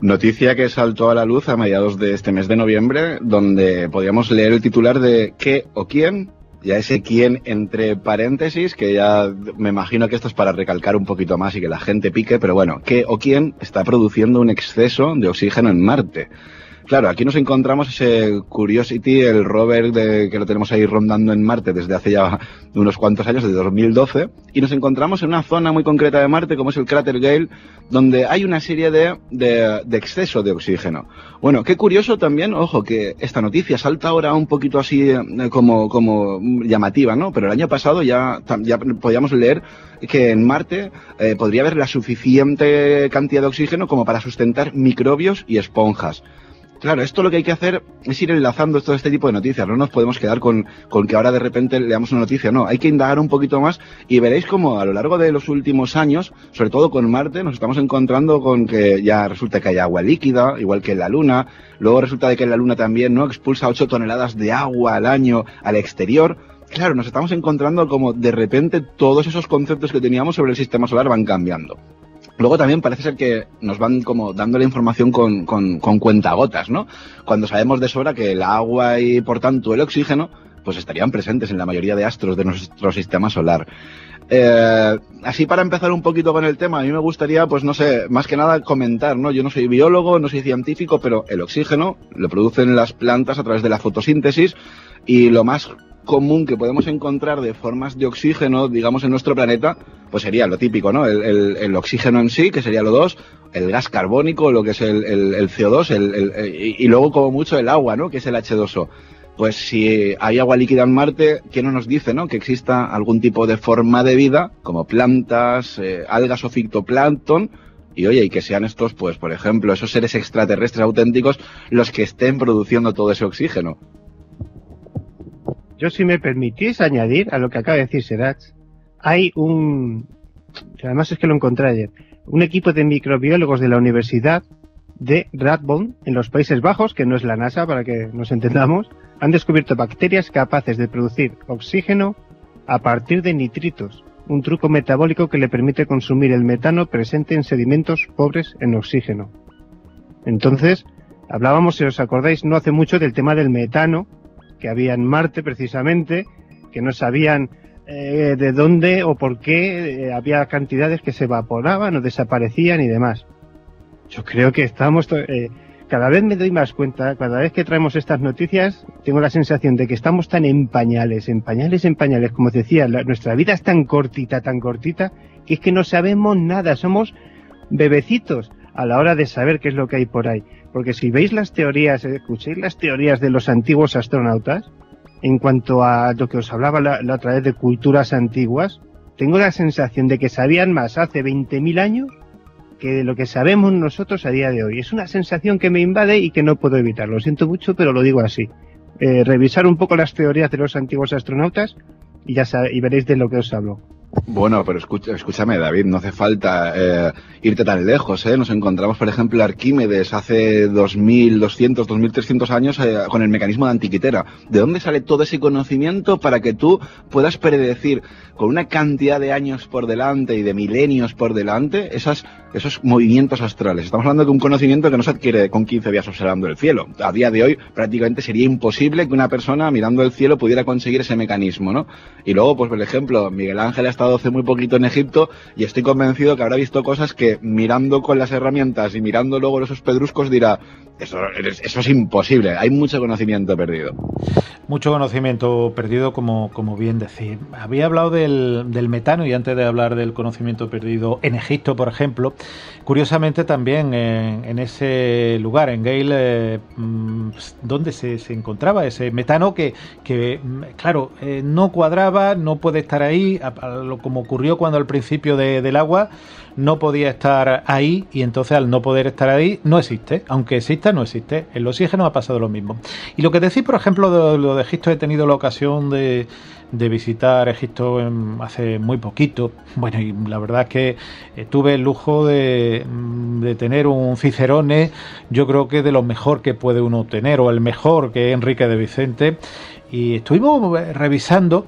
Noticia que saltó a la luz a mediados de este mes de noviembre, donde podíamos leer el titular de ¿qué o quién? Ya ese quién entre paréntesis, que ya me imagino que esto es para recalcar un poquito más y que la gente pique, pero bueno, ¿qué o quién está produciendo un exceso de oxígeno en Marte? Claro, aquí nos encontramos ese Curiosity, el rover que lo tenemos ahí rondando en Marte desde hace ya unos cuantos años, desde 2012, y nos encontramos en una zona muy concreta de Marte, como es el cráter Gale, donde hay una serie de exceso de oxígeno. Bueno, qué curioso también, ojo, que esta noticia salta ahora un poquito así como llamativa, ¿no? Pero el año pasado ya podíamos leer que en Marte podría haber la suficiente cantidad de oxígeno como para sustentar microbios y esponjas. Claro, esto lo que hay que hacer es ir enlazando todo este tipo de noticias. No nos podemos quedar con que ahora de repente leamos una noticia. No, hay que indagar un poquito más y veréis como a lo largo de los últimos años, sobre todo con Marte, nos estamos encontrando con que ya resulta que hay agua líquida, igual que en la Luna. Luego resulta de que en la Luna también, ¿no?, expulsa 8 toneladas de agua al año al exterior. Claro, nos estamos encontrando como de repente todos esos conceptos que teníamos sobre el sistema solar van cambiando. Luego también parece ser que nos van como dando la información con cuentagotas, ¿no? Cuando sabemos de sobra que el agua y, por tanto, el oxígeno, pues estarían presentes en la mayoría de astros de nuestro sistema solar. Así para empezar un poquito con el tema, a mí me gustaría, pues no sé, más que nada comentar, ¿no? Yo no soy biólogo, no soy científico, pero el oxígeno lo producen las plantas a través de la fotosíntesis y lo más común que podemos encontrar de formas de oxígeno, digamos, en nuestro planeta, pues sería lo típico, ¿no? El oxígeno en sí, que sería el O2, el gas carbónico, lo que es el CO2, y luego como mucho el agua, ¿no?, que es el H2O. Pues si hay agua líquida en Marte, ¿qué no nos dice, no?, que exista algún tipo de forma de vida, como plantas, algas o fitoplancton, y oye, y que sean estos, pues, por ejemplo, esos seres extraterrestres auténticos los que estén produciendo todo ese oxígeno. Yo, si me permitís añadir a lo que acaba de decir Serach, hay además es que lo encontré ayer, un equipo de microbiólogos de la Universidad de Radboud, en los Países Bajos, que no es la NASA, para que nos entendamos, han descubierto bacterias capaces de producir oxígeno a partir de nitritos, un truco metabólico que le permite consumir el metano presente en sedimentos pobres en oxígeno. Entonces, hablábamos, si os acordáis, no hace mucho del tema del metano, que había en Marte precisamente, que no sabían de dónde o por qué había cantidades que se evaporaban o desaparecían y demás. Yo creo que estamos... cada vez me doy más cuenta, cada vez que traemos estas noticias, tengo la sensación de que estamos tan en pañales, como os decía, nuestra vida es tan cortita, que es que no sabemos nada, somos bebecitos a la hora de saber qué es lo que hay por ahí. Porque si veis las teorías, escuchéis las teorías de los antiguos astronautas, en cuanto a lo que os hablaba la otra vez de culturas antiguas, tengo la sensación de que sabían más hace 20.000 años que de lo que sabemos nosotros a día de hoy. Es una sensación que me invade y que no puedo evitar. Lo siento mucho, pero lo digo así. Revisar un poco las teorías de los antiguos astronautas y veréis de lo que os hablo. Bueno, pero escúchame, David, no hace falta irte tan lejos, ¿eh? Nos encontramos, por ejemplo, Arquímedes hace 2.200, 2.300 años con el mecanismo de Antiquitera. ¿De dónde sale todo ese conocimiento para que tú puedas predecir con una cantidad de años por delante y de milenios por delante esos movimientos astrales? Estamos hablando de un conocimiento que no se adquiere con 15 días observando el cielo. A día de hoy prácticamente sería imposible que una persona mirando el cielo pudiera conseguir ese mecanismo, ¿no? Y luego, pues por ejemplo, Miguel Ángel ha estado hace muy poquito en Egipto y estoy convencido que habrá visto cosas que mirando con las herramientas y mirando luego esos pedruscos dirá, eso es imposible, hay mucho conocimiento perdido. Mucho conocimiento perdido, como bien decir. Había hablado del metano y antes de hablar del conocimiento perdido en Egipto, por ejemplo, curiosamente también en ese lugar, en Gale, donde se encontraba ese metano que claro, no cuadraba, no puede estar ahí, como ocurrió cuando al principio del agua no podía estar ahí y entonces al no poder estar ahí no existe, aunque exista no existe. El oxígeno ha pasado lo mismo. Y lo que decís, por ejemplo, de lo de Egipto, he tenido la ocasión de visitar Egipto hace muy poquito. Bueno, y la verdad es que tuve el lujo de tener un Cicerone, yo creo que de lo mejor que puede uno tener, o el mejor, que es Enrique de Vicente, y estuvimos revisando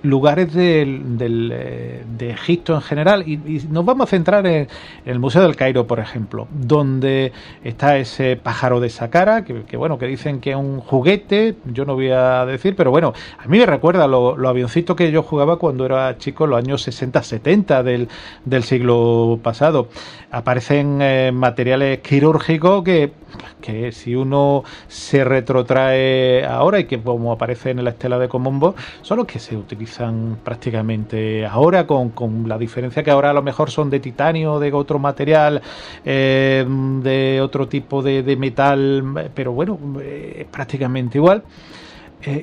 lugares de Egipto en general, y nos vamos a centrar en el Museo del Cairo, por ejemplo, donde está ese pájaro de Saqqara, que bueno, que dicen que es un juguete, yo no voy a decir, pero bueno, a mí me recuerda los avioncitos que yo jugaba cuando era chico en los años 60-70 del siglo pasado. Aparecen materiales quirúrgicos que si uno se retrotrae ahora, y que como aparece en la estela de Komombo, son los que se utilizan prácticamente ahora, con la diferencia que ahora a lo mejor son de titanio, de otro material, de otro tipo de metal, pero bueno, prácticamente igual.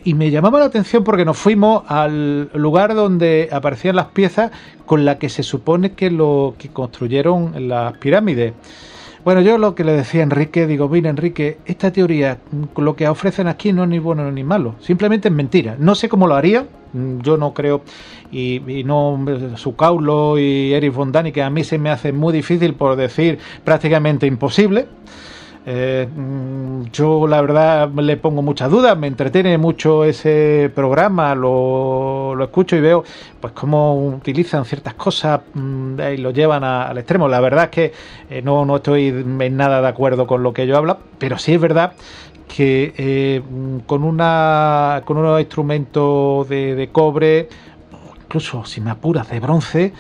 Y me llamaba la atención porque nos fuimos al lugar donde aparecían las piezas con las que se supone que lo que construyeron las pirámides. Bueno, yo lo que le decía a Enrique, digo, mira Enrique, esta teoría, lo que ofrecen aquí no es ni bueno ni malo, simplemente es mentira. No sé cómo lo haría, yo no creo, y no, Sucaulo y Erich von Däniken, que a mí se me hace muy difícil, por decir prácticamente imposible. Yo la verdad le pongo muchas dudas, me entretiene mucho ese programa, lo escucho y veo pues cómo utilizan ciertas cosas y lo llevan al extremo. La verdad es que no estoy en nada de acuerdo con lo que ellos hablan, pero sí es verdad que con unos instrumentos de cobre, incluso si me apuras de bronce,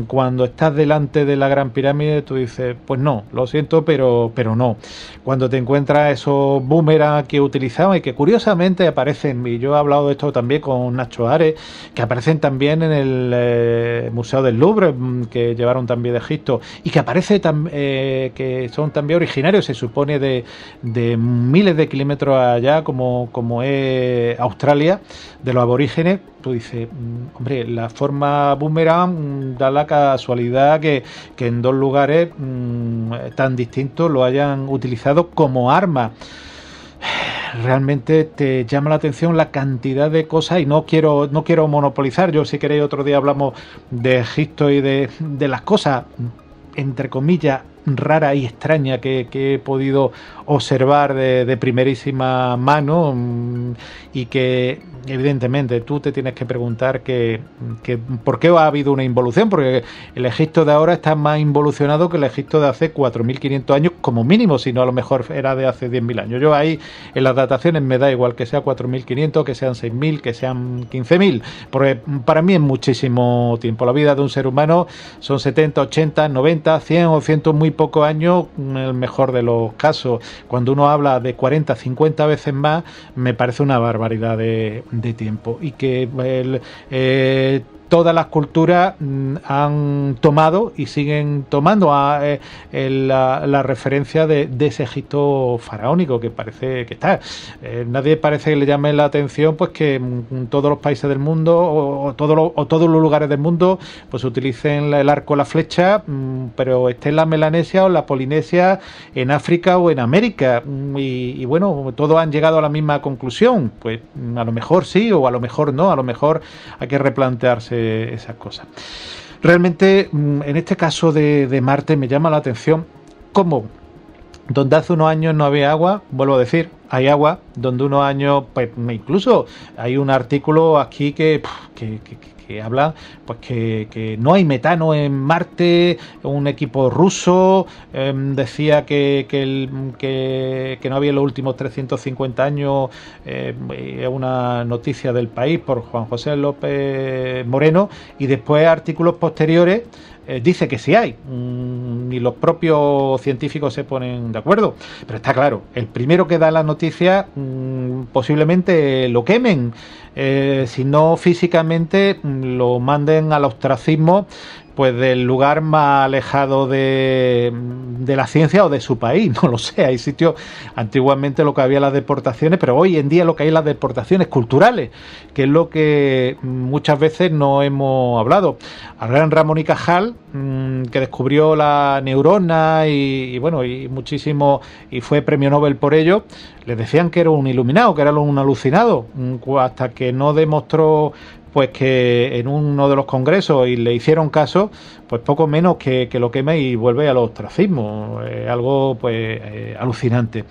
cuando estás delante de la Gran Pirámide tú dices, pues no, lo siento, pero no. Cuando te encuentras esos boomerang que utilizaban y que curiosamente aparecen, y yo he hablado de esto también con Nacho Ares, que aparecen también en el Museo del Louvre, que llevaron también de Egipto, y que aparece que son también originarios, se supone, de miles de kilómetros allá, como es Australia, de los aborígenes. Tú dices, hombre, la forma boomerang da la casualidad que en dos lugares tan distintos lo hayan utilizado como arma. Realmente te llama la atención la cantidad de cosas, y no quiero monopolizar. Yo, si queréis, otro día hablamos de Egipto y de las cosas, entre comillas, rara y extraña que he podido observar de primerísima mano, y que evidentemente tú te tienes que preguntar que por qué ha habido una involución, porque el Egipto de ahora está más involucionado que el Egipto de hace 4.500 años como mínimo, si no a lo mejor era de hace 10.000 años. Yo ahí en las dataciones me da igual que sea 4.500, que sean 6.000, que sean 15.000, porque para mí es muchísimo tiempo. La vida de un ser humano son 70, 80, 90, 100 o 100 muy pocos años, en el mejor de los casos. Cuando uno habla de 40, 50 veces más, me parece una barbaridad de tiempo, y que todas las culturas han tomado y siguen tomando la referencia de ese Egipto faraónico que parece que está. Nadie parece que le llame la atención pues que todos los países del mundo o todos los lugares del mundo pues utilicen el arco o la flecha, pero esté en la Melanesia o en la Polinesia, en África o en América. Y bueno, todos han llegado a la misma conclusión. Pues a lo mejor sí, o a lo mejor no, a lo mejor hay que replantearse esas cosas. Realmente, en este caso de Marte, me llama la atención cómo, donde hace unos años no había agua, vuelvo a decir, hay agua, donde unos años, pues incluso hay un artículo aquí que habla pues que no hay metano en Marte. Un equipo ruso decía que no había en los últimos 350 años. Es una noticia del País por Juan José López Moreno, y después artículos posteriores dice que sí hay, y los propios científicos se ponen de acuerdo. Pero está claro, el primero que da la noticia posiblemente lo quemen, si no físicamente lo manden al ostracismo, pues del lugar más alejado de la ciencia o de su país, no lo sé. Hay sitios, antiguamente lo que había las deportaciones, pero hoy en día lo que hay las deportaciones culturales, que es lo que muchas veces no hemos hablado. Al gran Ramón y Cajal, que descubrió la neurona y bueno, y muchísimo, y fue premio Nobel por ello, les decían que era un iluminado, que era un alucinado, hasta que no demostró pues que en uno de los congresos y le hicieron caso, pues poco menos que lo queme y vuelve al ostracismo. Algo pues alucinante.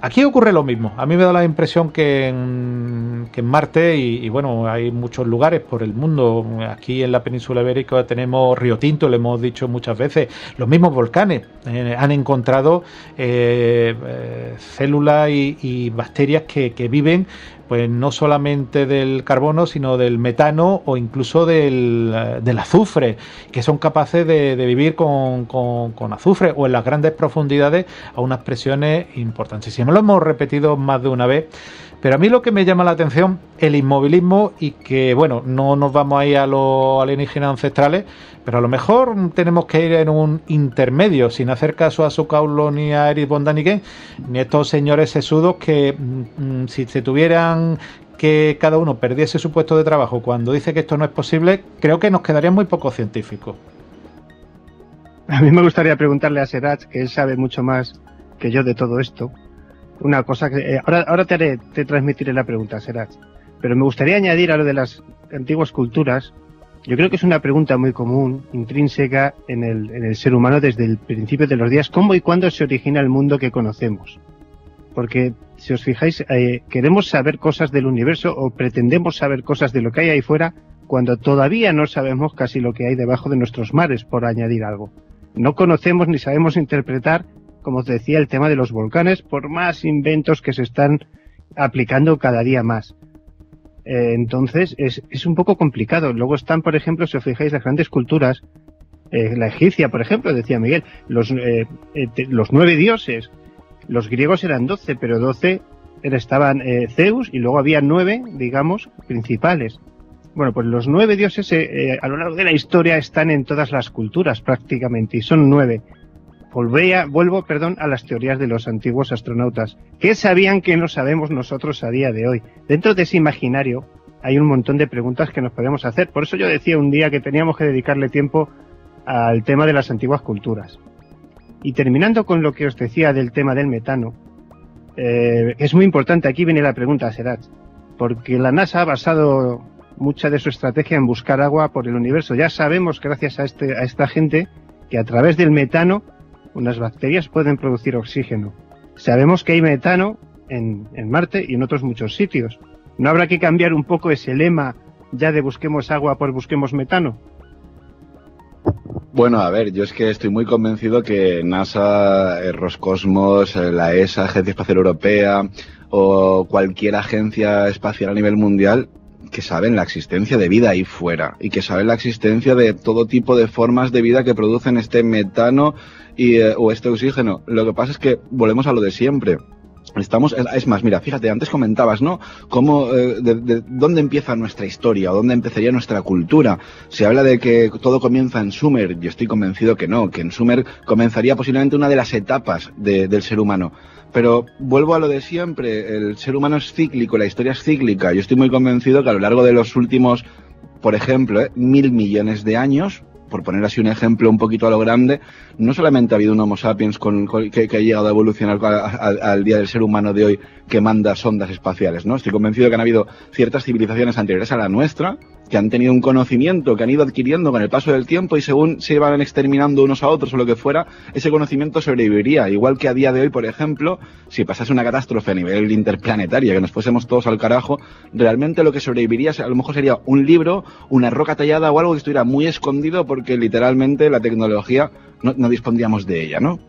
Aquí ocurre lo mismo. A mí me da la impresión que en Marte, y bueno, hay muchos lugares por el mundo. Aquí en la península ibérica tenemos Río Tinto, lo hemos dicho muchas veces. Los mismos volcanes han encontrado células y bacterias que viven pues no solamente del carbono, sino del metano o incluso del azufre, que son capaces de vivir con azufre o en las grandes profundidades a unas presiones importantísimas. Lo hemos repetido más de una vez, pero a mí lo que me llama la atención es el inmovilismo y que, bueno, no nos vamos a ir a los alienígenas ancestrales, pero a lo mejor tenemos que ir en un intermedio, sin hacer caso a Socaulo ni a Erich von Däniken, ni a estos señores sesudos que si se tuvieran que cada uno perdiese su puesto de trabajo cuando dice que esto no es posible, creo que nos quedarían muy pocos científicos. A mí me gustaría preguntarle a Serach, que él sabe mucho más que yo de todo esto, una cosa que ahora te transmitiré la pregunta, Serach, pero me gustaría añadir a lo de las antiguas culturas. Yo creo que es una pregunta muy común, intrínseca en el ser humano desde el principio de los días. ¿Cómo y cuándo se origina el mundo que conocemos? Porque, si os fijáis, queremos saber cosas del universo o pretendemos saber cosas de lo que hay ahí fuera cuando todavía no sabemos casi lo que hay debajo de nuestros mares, por añadir algo. No conocemos ni sabemos interpretar, como os decía, el tema de los volcanes, por más inventos que se están aplicando cada día más. Entonces es un poco complicado. Luego están, por ejemplo, si os fijáis, las grandes culturas, la egipcia, por ejemplo, decía Miguel, los 9 dioses. Los griegos eran 12, pero 12 estaban Zeus y luego había 9, digamos, principales. Bueno, pues los 9 dioses a lo largo de la historia están en todas las culturas prácticamente, y son 9. Vuelvo a las teorías de los antiguos astronautas. ¿Qué sabían que no sabemos nosotros a día de hoy? Dentro de ese imaginario hay un montón de preguntas que nos podemos hacer. Por eso yo decía un día que teníamos que dedicarle tiempo al tema de las antiguas culturas. Y terminando con lo que os decía del tema del metano, es muy importante, aquí viene la pregunta, Serach, porque la NASA ha basado mucha de su estrategia en buscar agua por el universo. Ya sabemos, gracias a esta gente, que a través del metano unas bacterias pueden producir oxígeno. Sabemos que hay metano en Marte y en otros muchos sitios. ¿No habrá que cambiar un poco ese lema ya de busquemos agua por busquemos metano? Bueno, a ver, yo es que estoy muy convencido que NASA, Roscosmos, la ESA, Agencia Espacial Europea o cualquier agencia espacial a nivel mundial que saben la existencia de vida ahí fuera y que saben la existencia de todo tipo de formas de vida que producen este metano o este oxígeno. Lo que pasa es que volvemos a lo de siempre. Es más, mira, fíjate, antes comentabas, ¿no? Cómo, de dónde empieza nuestra historia o dónde empezaría nuestra cultura. Se habla de que todo comienza en Sumer. Yo estoy convencido que no, que en Sumer comenzaría posiblemente una de las etapas del ser humano. Pero vuelvo a lo de siempre, el ser humano es cíclico, la historia es cíclica. Yo estoy muy convencido que a lo largo de los últimos, por ejemplo, 1.000 millones de años, por poner así un ejemplo un poquito a lo grande, no solamente ha habido un Homo sapiens que ha llegado a evolucionar al día del ser humano de hoy que manda sondas espaciales, ¿no? Estoy convencido que han habido ciertas civilizaciones anteriores a la nuestra que han tenido un conocimiento que han ido adquiriendo con el paso del tiempo y según se van exterminando unos a otros o lo que fuera, ese conocimiento sobreviviría. Igual que a día de hoy, por ejemplo, si pasase una catástrofe a nivel interplanetaria, que nos fuésemos todos al carajo, realmente lo que sobreviviría a lo mejor sería un libro, una roca tallada o algo que estuviera muy escondido porque literalmente la tecnología no dispondríamos de ella, ¿no?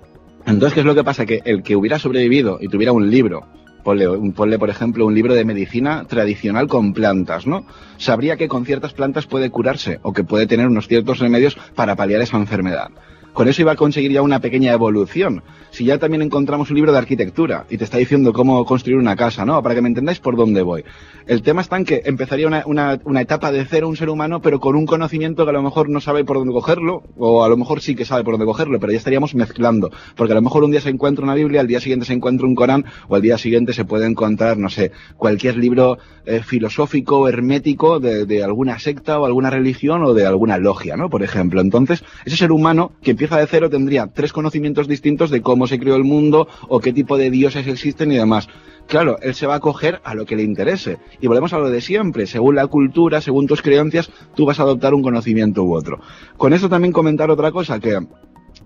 Entonces, ¿qué es lo que pasa? Que el que hubiera sobrevivido y tuviera un libro, ponle, por ejemplo, un libro de medicina tradicional con plantas, ¿no? Sabría que con ciertas plantas puede curarse o que puede tener unos ciertos remedios para paliar esa enfermedad. Con eso iba a conseguir ya una pequeña evolución. Si ya también encontramos un libro de arquitectura y te está diciendo cómo construir una casa, ¿no? Para que me entendáis por dónde voy. El tema está en que empezaría una etapa de cero un ser humano, pero con un conocimiento que a lo mejor no sabe por dónde cogerlo, o a lo mejor sí que sabe por dónde cogerlo, pero ya estaríamos mezclando. Porque a lo mejor un día se encuentra una Biblia, al día siguiente se encuentra un Corán, o al día siguiente se puede encontrar, no sé, cualquier libro filosófico o hermético de alguna secta o alguna religión o de alguna logia, ¿no? Por ejemplo. Entonces, ese ser humano que empieza de cero tendría 3 conocimientos distintos de cómo se creó el mundo o qué tipo de dioses existen y demás. Claro, él se va a acoger a lo que le interese. Y volvemos a lo de siempre. Según la cultura, según tus creencias, tú vas a adoptar un conocimiento u otro. Con esto también comentar otra cosa, que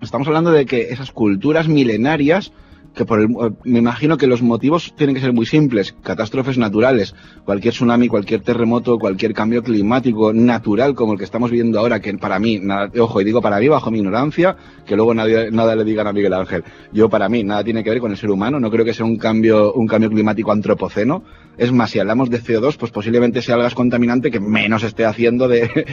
estamos hablando de que esas culturas milenarias, que me imagino que los motivos tienen que ser muy simples, catástrofes naturales, cualquier tsunami, cualquier terremoto, cualquier cambio climático natural como el que estamos viviendo ahora, que para mí, ojo, y digo para mí bajo mi ignorancia, que luego nada le digan a Miguel Ángel, para mí nada tiene que ver con el ser humano, no creo que sea un cambio climático antropoceno. Es más, si hablamos de CO2, pues posiblemente sea el gas contaminante que menos esté haciendo de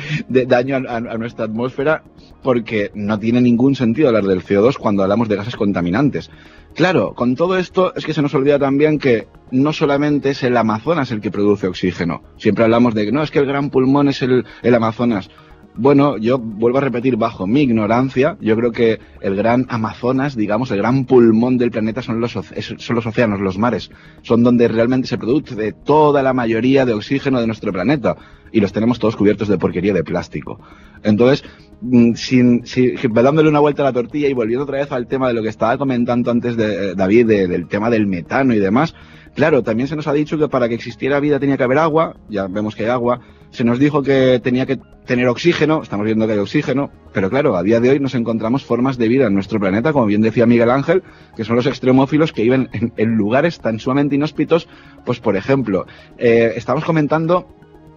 daño a nuestra atmósfera, porque no tiene ningún sentido hablar del CO2 cuando hablamos de gases contaminantes. Claro, con todo esto es que se nos olvida también que no solamente es el Amazonas el que produce oxígeno. Siempre hablamos de que no, es que el gran pulmón es el Amazonas. Bueno, yo vuelvo a repetir, bajo mi ignorancia, yo creo que el gran Amazonas, digamos, el gran pulmón del planeta son los océanos, los mares. Son donde realmente se produce toda la mayoría de oxígeno de nuestro planeta. Y los tenemos todos cubiertos de porquería de plástico. Entonces, dándole una vuelta a la tortilla y volviendo otra vez al tema de lo que estaba comentando antes de David, del tema del metano y demás, claro, también se nos ha dicho que para que existiera vida tenía que haber agua, ya vemos que hay agua, se nos dijo que tenía que tener oxígeno, estamos viendo que hay oxígeno, pero claro, a día de hoy nos encontramos formas de vida en nuestro planeta, como bien decía Miguel Ángel, que son los extremófilos que viven en lugares tan sumamente inhóspitos, pues por ejemplo, estamos comentando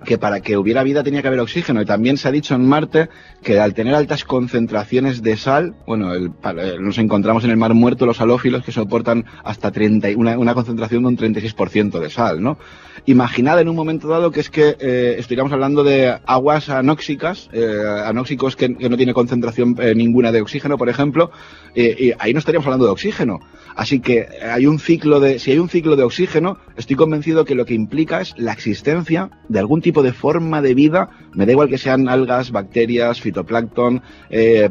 que para que hubiera vida tenía que haber oxígeno, y también se ha dicho en Marte que al tener altas concentraciones de sal, bueno, nos encontramos en el Mar Muerto los halófilos que soportan hasta una concentración de un 36% de sal, ¿no? Imaginad en un momento dado que es que estuviéramos hablando de aguas anóxicas, anóxicos que no tiene concentración ninguna de oxígeno, por ejemplo, y ahí no estaríamos hablando de oxígeno. Así que si hay un ciclo de oxígeno, estoy convencido que lo que implica es la existencia de algún tipo de forma de vida, me da igual que sean algas, bacterias, fitoplancton,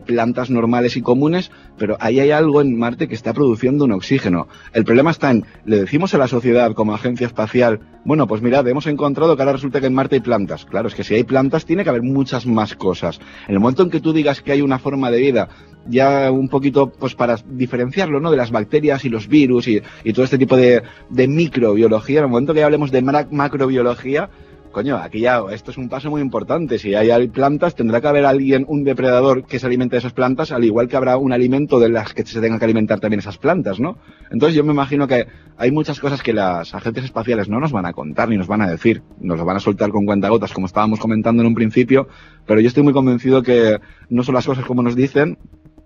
plantas normales y comunes, pero ahí hay algo en Marte que está produciendo un oxígeno. El problema está en, le decimos a la sociedad como agencia espacial, bueno, pues mirad, hemos encontrado que ahora resulta que en Marte hay plantas. Claro, es que si hay plantas tiene que haber muchas más cosas. En el momento en que tú digas que hay una forma de vida, ya un poquito pues para diferenciarlo, ¿no?, de las bacterias y los virus y todo este tipo de microbiología, en el momento que ya hablemos de macrobiología, coño, aquí ya esto es un paso muy importante. Si hay plantas, tendrá que haber un depredador que se alimente de esas plantas, al igual que habrá un alimento de las que se tengan que alimentar también esas plantas, ¿no? Entonces yo me imagino que hay muchas cosas que las agencias espaciales no nos van a contar ni nos van a decir, nos lo van a soltar con cuentagotas, como estábamos comentando en un principio, pero yo estoy muy convencido que no son las cosas como nos dicen,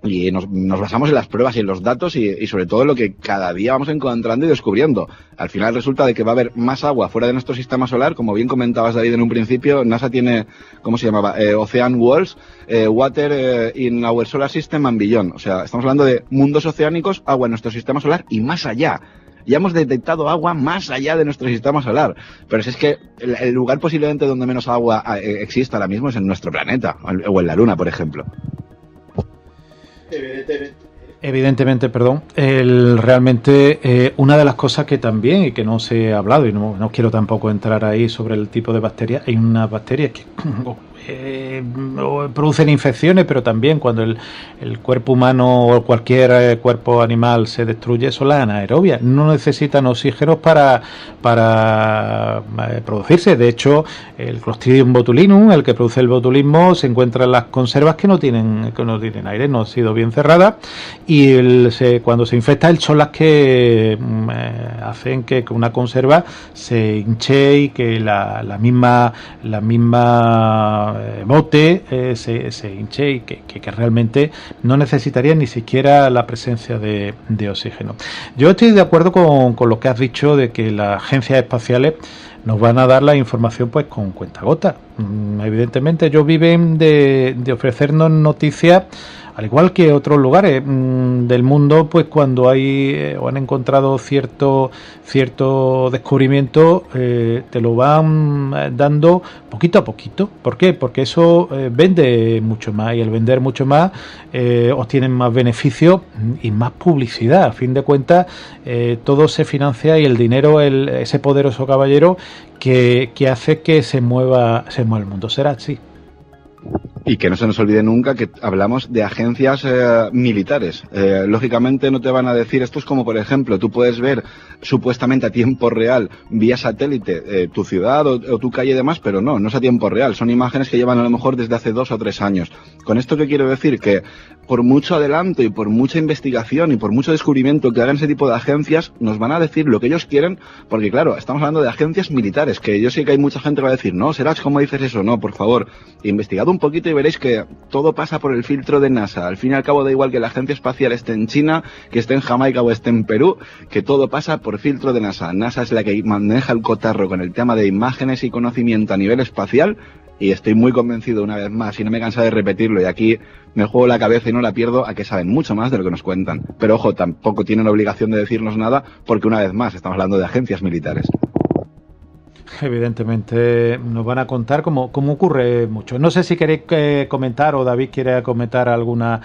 y nos basamos en las pruebas y en los datos y sobre todo en lo que cada día vamos encontrando y descubriendo. Al final resulta de que va a haber más agua fuera de nuestro sistema solar, como bien comentabas, David, en un principio. NASA tiene, ¿cómo se llamaba? Ocean Walls, Water in our solar system and beyond. O sea, estamos hablando de mundos oceánicos, agua en nuestro sistema solar y más allá. Ya hemos detectado agua más allá de nuestro sistema solar. Pero si es que el lugar posiblemente donde menos agua existe ahora mismo es en nuestro planeta, o en la Luna, por ejemplo. Evidentemente, perdón. Realmente una de las cosas que también y que no se ha hablado, y no quiero tampoco entrar ahí sobre el tipo de bacterias, hay unas bacterias que producen infecciones, pero también cuando el cuerpo humano o cualquier cuerpo animal se destruye, son las anaerobias. No necesitan oxígeno para producirse. De hecho, el Clostridium botulinum, el que produce el botulismo, se encuentra en las conservas que no tienen aire, no han sido bien cerradas, y cuando se infecta, son las que hacen que una conserva se hinche y que la misma bote se hinche y que realmente no necesitaría ni siquiera la presencia de oxígeno. Yo estoy de acuerdo con lo que has dicho de que las agencias espaciales nos van a dar la información pues con cuentagotas. Evidentemente ellos viven de ofrecernos noticias, al igual que otros lugares del mundo, pues cuando hay o han encontrado cierto descubrimiento, te lo van dando poquito a poquito. ¿Por qué? Porque eso vende mucho más, y al vender mucho más obtienen más beneficios y más publicidad. A fin de cuentas, todo se financia, y el dinero, ese poderoso caballero que hace que se mueva el mundo. Será así. Y que no se nos olvide nunca que hablamos de agencias militares. Lógicamente no te van a decir, esto es como por ejemplo, tú puedes ver supuestamente a tiempo real, vía satélite, tu ciudad o tu calle y demás, pero no es a tiempo real, son imágenes que llevan a lo mejor desde hace 2 o 3 años. ¿Con esto qué quiero decir? Que por mucho adelanto y por mucha investigación y por mucho descubrimiento que hagan ese tipo de agencias, nos van a decir lo que ellos quieren, porque claro, estamos hablando de agencias militares, que yo sé que hay mucha gente que va a decir, no, Serach, ¿cómo dices eso? No, por favor, investigad un poquito y veréis que todo pasa por el filtro de NASA. Al fin y al cabo da igual que la agencia espacial esté en China, que esté en Jamaica o esté en Perú, que todo pasa por filtro de NASA. NASA es la que maneja el cotarro con el tema de imágenes y conocimiento a nivel espacial, y estoy muy convencido una vez más, y no me cansa de repetirlo, y aquí me juego la cabeza y no la pierdo, a que saben mucho más de lo que nos cuentan. Pero ojo, tampoco tienen obligación de decirnos nada, porque una vez más estamos hablando de agencias militares. Evidentemente nos van a contar como ocurre mucho. No sé si queréis comentar o David quiere comentar alguna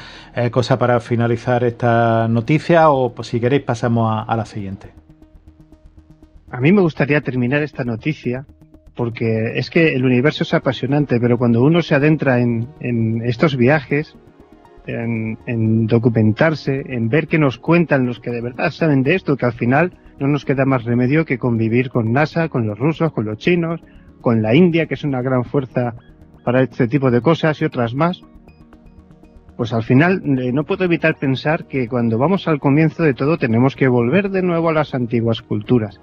cosa para finalizar esta noticia, o pues, si queréis pasamos a la siguiente. A mí me gustaría terminar esta noticia porque es que el universo es apasionante, pero cuando uno se adentra en estos viajes, en documentarse, en ver qué nos cuentan los que de verdad saben de esto, que al final no nos queda más remedio que convivir con NASA, con los rusos, con los chinos, con la India, que es una gran fuerza para este tipo de cosas y otras más. Pues al final no puedo evitar pensar que cuando vamos al comienzo de todo tenemos que volver de nuevo a las antiguas culturas,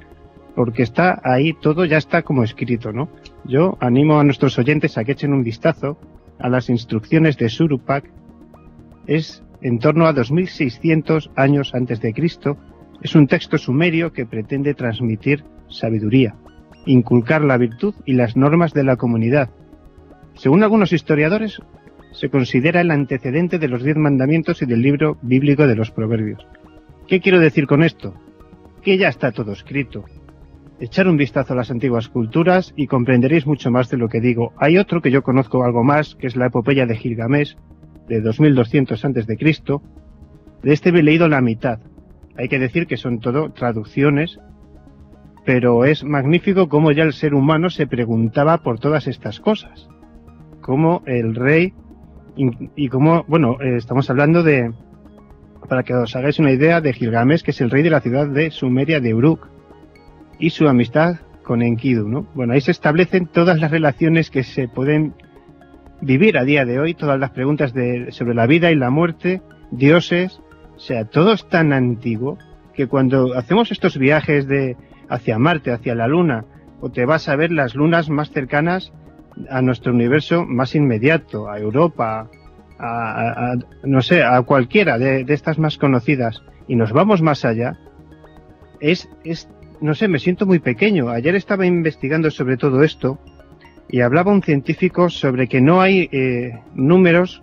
porque está ahí, todo ya está como escrito, ¿no? Yo animo a nuestros oyentes a que echen un vistazo a las instrucciones de Surupak. Es en torno a 2600 años antes de Cristo. Es un texto sumerio que pretende transmitir sabiduría, inculcar la virtud y las normas de la comunidad. Según algunos historiadores, se considera el antecedente de los 10 mandamientos y del libro bíblico de los Proverbios. ¿Qué quiero decir con esto? Que ya está todo escrito. Echar un vistazo a las antiguas culturas y comprenderéis mucho más de lo que digo. Hay otro que yo conozco algo más, que es la epopeya de Gilgamesh, de 2200 a.C. De este he leído la mitad. Hay que decir que son todo traducciones, pero es magnífico cómo ya el ser humano se preguntaba por todas estas cosas. Cómo el rey, y cómo, bueno, estamos hablando de, para que os hagáis una idea, de Gilgamesh, que es el rey de la ciudad de Sumeria de Uruk, y su amistad con Enkidu, ¿no? Bueno, ahí se establecen todas las relaciones que se pueden vivir a día de hoy, todas las preguntas sobre la vida y la muerte, dioses, o sea, todo es tan antiguo que cuando hacemos estos viajes hacia Marte, hacia la Luna, o te vas a ver las lunas más cercanas a nuestro universo más inmediato, a Europa, no sé, a cualquiera de estas más conocidas, y nos vamos más allá, no sé, me siento muy pequeño. Ayer estaba investigando sobre todo esto y hablaba un científico sobre que no hay números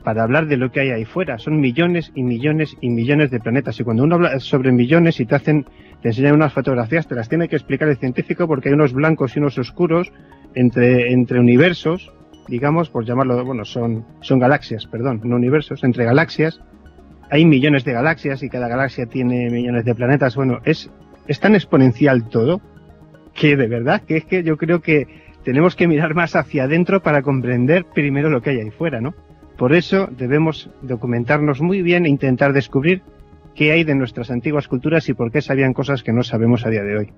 para hablar de lo que hay ahí fuera. Son millones y millones y millones de planetas, y cuando uno habla sobre millones y te enseñan unas fotografías, te las tiene que explicar el científico, porque hay unos blancos y unos oscuros entre universos, digamos, por llamarlo, bueno, son galaxias, perdón, no universos, entre galaxias. Hay millones de galaxias y cada galaxia tiene millones de planetas. Bueno, es tan exponencial todo que de verdad que es que yo creo que tenemos que mirar más hacia adentro para comprender primero lo que hay ahí fuera, ¿no? Por eso debemos documentarnos muy bien e intentar descubrir qué hay de nuestras antiguas culturas y por qué sabían cosas que no sabemos a día de hoy.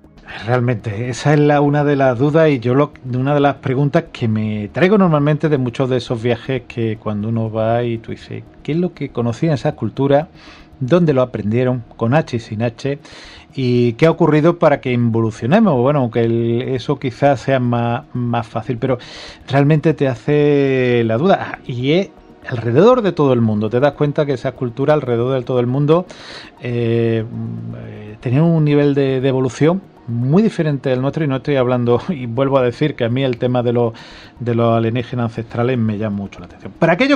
Realmente, esa es una de las dudas y una de las preguntas que me traigo normalmente de muchos de esos viajes, que cuando uno va y tú dices, ¿qué es lo que conocían esas culturas? ¿Dónde lo aprendieron? Con H y sin H. ¿Y qué ha ocurrido para que evolucionemos? Bueno, aunque eso quizás sea más fácil, pero realmente te hace la duda. Y es alrededor de todo el mundo. Te das cuenta que esa cultura alrededor de todo el mundo tenía un nivel de evolución muy diferente del nuestro, y no estoy hablando, y vuelvo a decir que a mí el tema de los alienígenas ancestrales me llama mucho la atención. Para aquellos